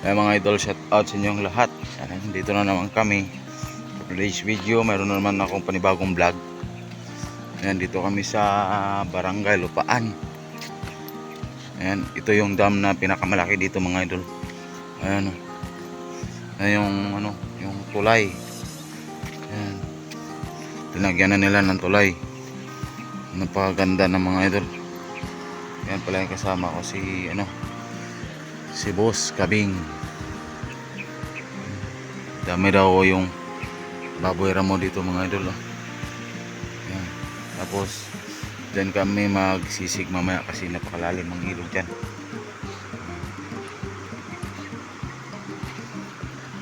Ay mga idol, shout out sa inyong lahat. Ayan, dito na naman kami. For today's video, mayroon na naman akong panibagong vlog. Ayan, dito kami sa Barangay Lupaan. Ayan, ito yung dam na pinakamalaki dito mga idol. Ayan, ayan yung tulay. Ayan, tinagyan na nila ng tulay. Napakaganda ng mga idol. Ayan pala yung kasama ko si Boss Kabing. Dami daw yung baboy ramo dito mga idol. Ayan. Tapos dyan kami magsisig mamaya kasi napakalalim ang ilog dyan.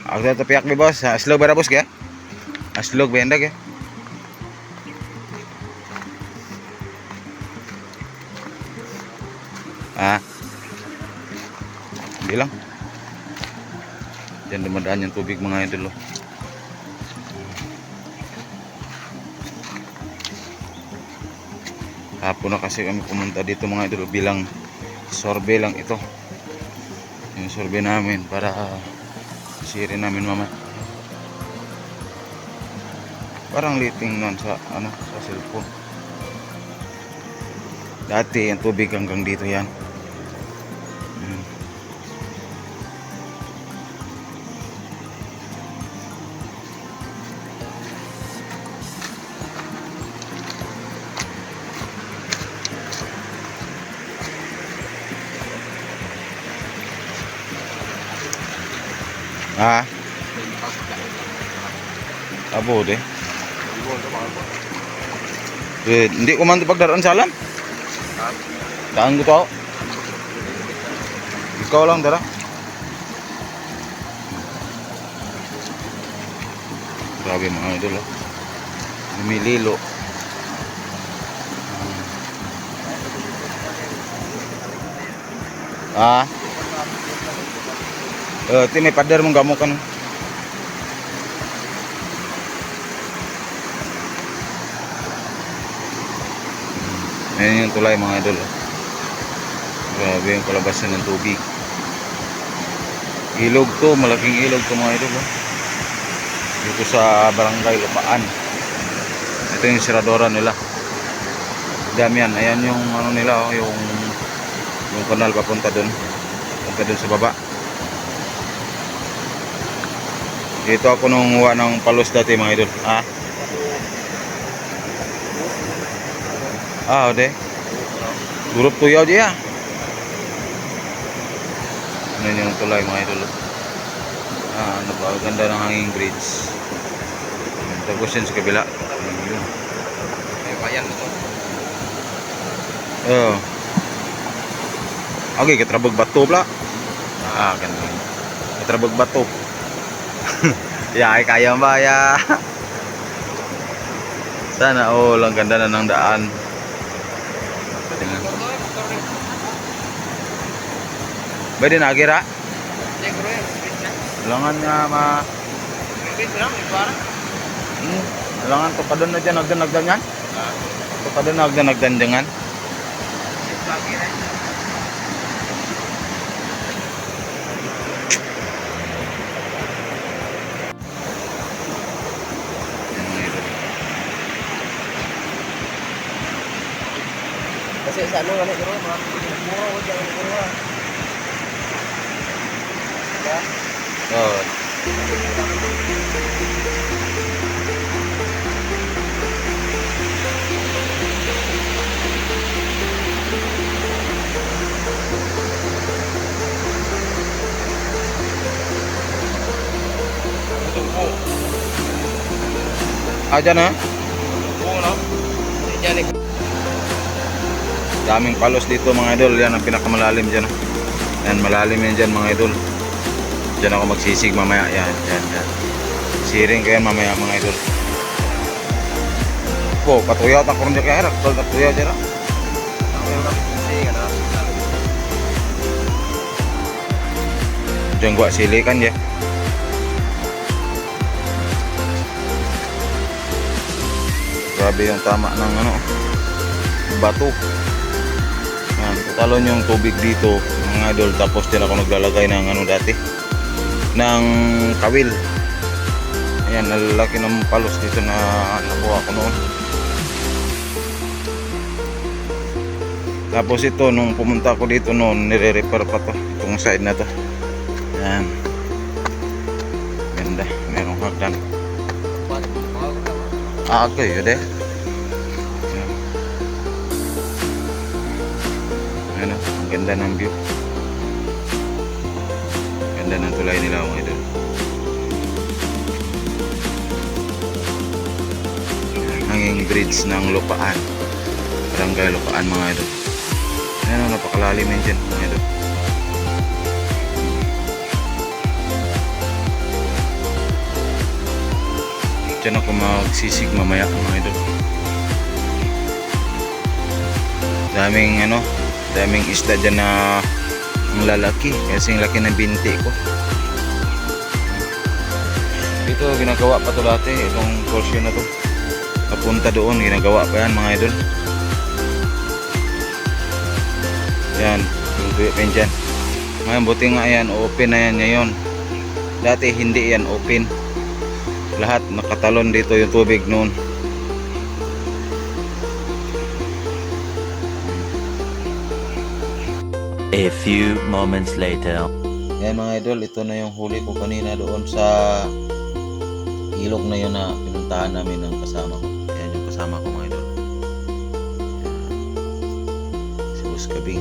Ako na tapiak mi boss. Aslog ba na boss kaya? Aslog ba yandag eh? Hindi lang. Diyan dumadaan yung tubig mga idol. Hapon na kasi kami pumunta dito mga idol bilang survey lang ito. Yung survey namin para sirin namin mama. Parang liting nun sa sa cellphone. Dati yung tubig hanggang dito yan. Abo deh. Hindi ko man pagdaraan sa alam. Daan ko to. Ikaw lang dara. Grabe mga idol. Lumililo. Ti may pader mong gamok kan. Ayan yung tulay mga idol. Grabe yung kalabasan ng tubig. Ilog to, malaking ilog to mga idol. Dito sa Barangay Lupaan. Ito yung siradora nila. Dami yan. Ayan yung nila, yung kanal papunta doon. Punta doon sa baba. Dito ako nung huwa ng palos dati mga idol. Ode. Durup tuyaw dia. Ano yung tulay mga idol. Napakaganda ng hanging bridge. Tapos yun sa kabila. May bayan ito. Okay, katrabog bato pala. Ganun. Katrabog bato. Ay kaya ba ya? Sana ang ganda na ng daan. Pwede na agira? Langan nga langan to kadon na dyan nagdan yan? To kadon nagdan jangan? Kasi sa ano nga siguro mga mura o diyan mura. Ya. Aja na? Oo no. Diyan Daming palos dito mga idol. Yan ang pinakamalalim dyan. Yan, malalim yan dyan mga idol. Dyan ako magsisig mamaya. Yan. Siring kayo mamaya mga idol. Patuyaw tak kurang kaya. Patuyaw dyan. Dyan gua silikan dyan. Grabe yung tama ng bato. Talon yung tubig dito mga idol, tapos din ako naglalagay ng dati ng kawil. Ayan, nalalaki ng palos dito na nakuha ko noon. Tapos ito, nung pumunta ako dito noon, nire-repair pa to, itong side na to. Ayan, ganda, merong hagdan. Okay, yun eh. Ayan, ang ganda ng view. Ganda ng tulay nila mga idol. Hanging bridge ng Lupaan, Barangay Lupaan mga idol. Ayan, napakalalim yun dyan mga idol. Diyan ako magsisig mamaya mga idol. Daming isda dyan na ang lalaki, kasi ang laki ng binti ko. Ito ginagawa pa to dati, itong portion na to papunta doon, ginagawa pa yan mga idol. Yan, yung tuyo pa dyan. Ngayon buti nga yan, open na yan ngayon. Dati hindi yan open, lahat nakatalon dito yung tubig noon. A few moments later. Yan mga idol, ito na yung huli ko kanina doon sa ilog na yun na pinuntahan namin ng kasama ko. Ayan yung kasama ko mga idol. Si Boss Kabing.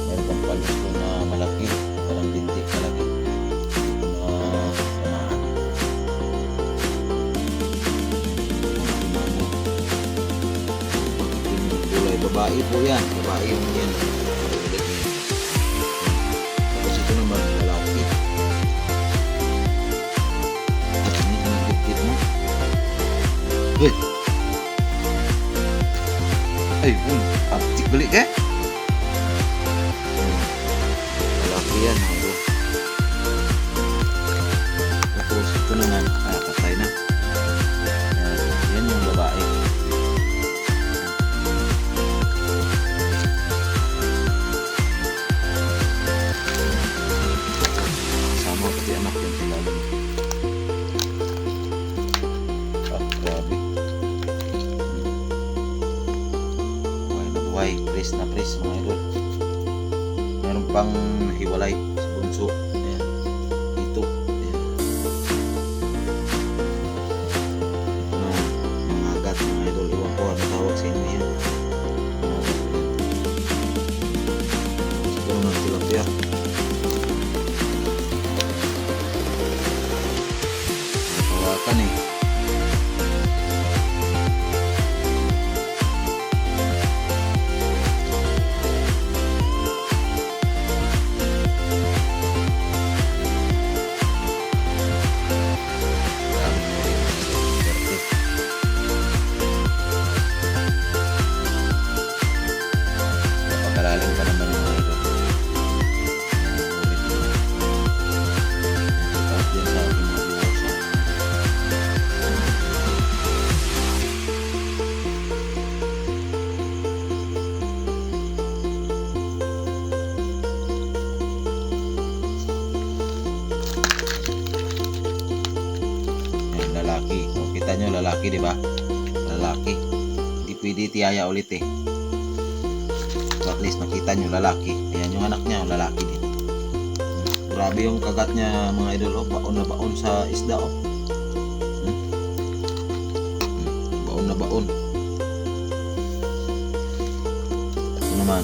Meron pang palos ko na malaki, parang binti kalaki. Babae po yan, babae yung yan. Tapos ito naman lalaki. At ini hinagit mo. Wait. Ay, aptik balik eh. Lalaki yan. Tapos ito naman, patay na. Yan yung babae. Pati anak yung sinabi. Grabe. Buhay na buhay. Press na press mga idol. Meron pang hiwalay sa bunso. Ayan. Dito. Ayan. Mga agat mga idol. Iwan ko ano tawag sa inyo yan. Mga agat yan. Siguro ng tilapia. Hawakan eh. Napakalalim pa naman yung mga ito. Tapos yan sa aking mga viewers. Lalaki. O, kita nyo lalaki, di ba? Lalaki. Hindi pwede tiyaya ulit eh. So at least makita nyo lalaki. Ayan yung anak niya, lalaki din. Grabe yung kagat niya mga idol. Baon na baon sa isda. Baon na baon. Ito naman.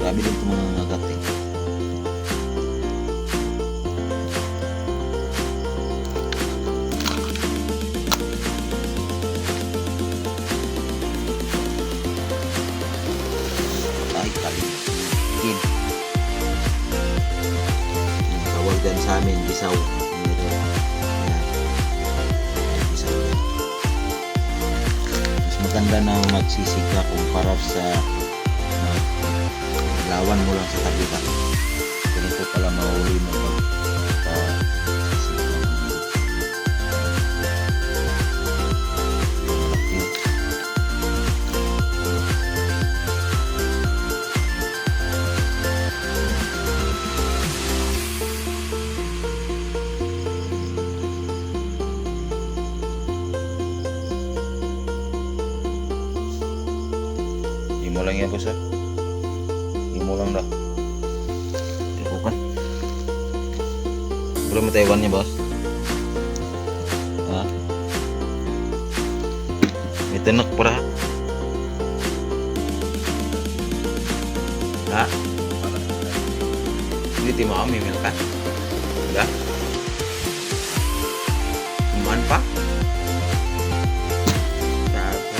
Grabe din itong mga ngagat eh. Kaligin. Tawag dyan sa amin, bisaw. Bisaw yan. Mas maganda na magsisig ka kumpara sa lawan mo lang sa tabi ka. Ganito pala mahuli mo pag sisig ka. lang yan boss ha. Himo lang dah. Ito kan. Belum Taiwan nya boss. Ha? May tanak para. Ha? Hindi ti mo kami milkan. Udah? Kumaan pa? Grabe.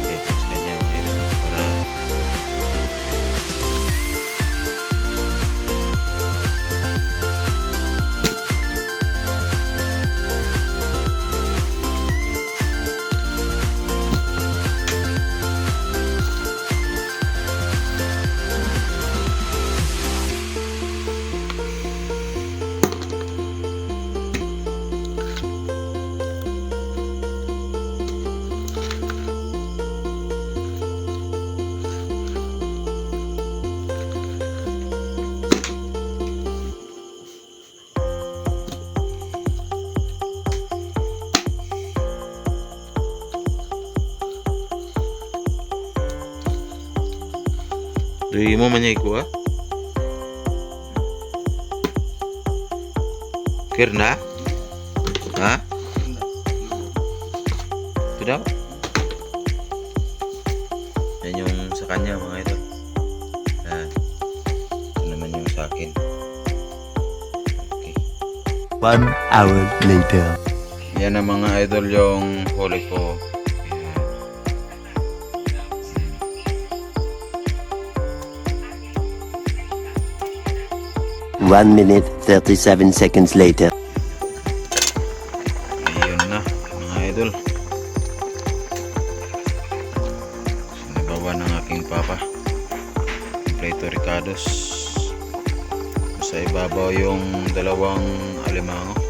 Okay, tapos kanya mga idol. Para Dari mo man ko ah. Kirna? Ha? Ito daw? Yan yung sa kanya mga ito. Ito naman yung sa akin. Okay. 1 hour later. Yan ang mga idol yung huli ko. 1 minute 37 seconds later. Ayun na mga idol. Sinabawa ng aking papa. Plato Ricardos. Sa ibabaw yung dalawang alimango.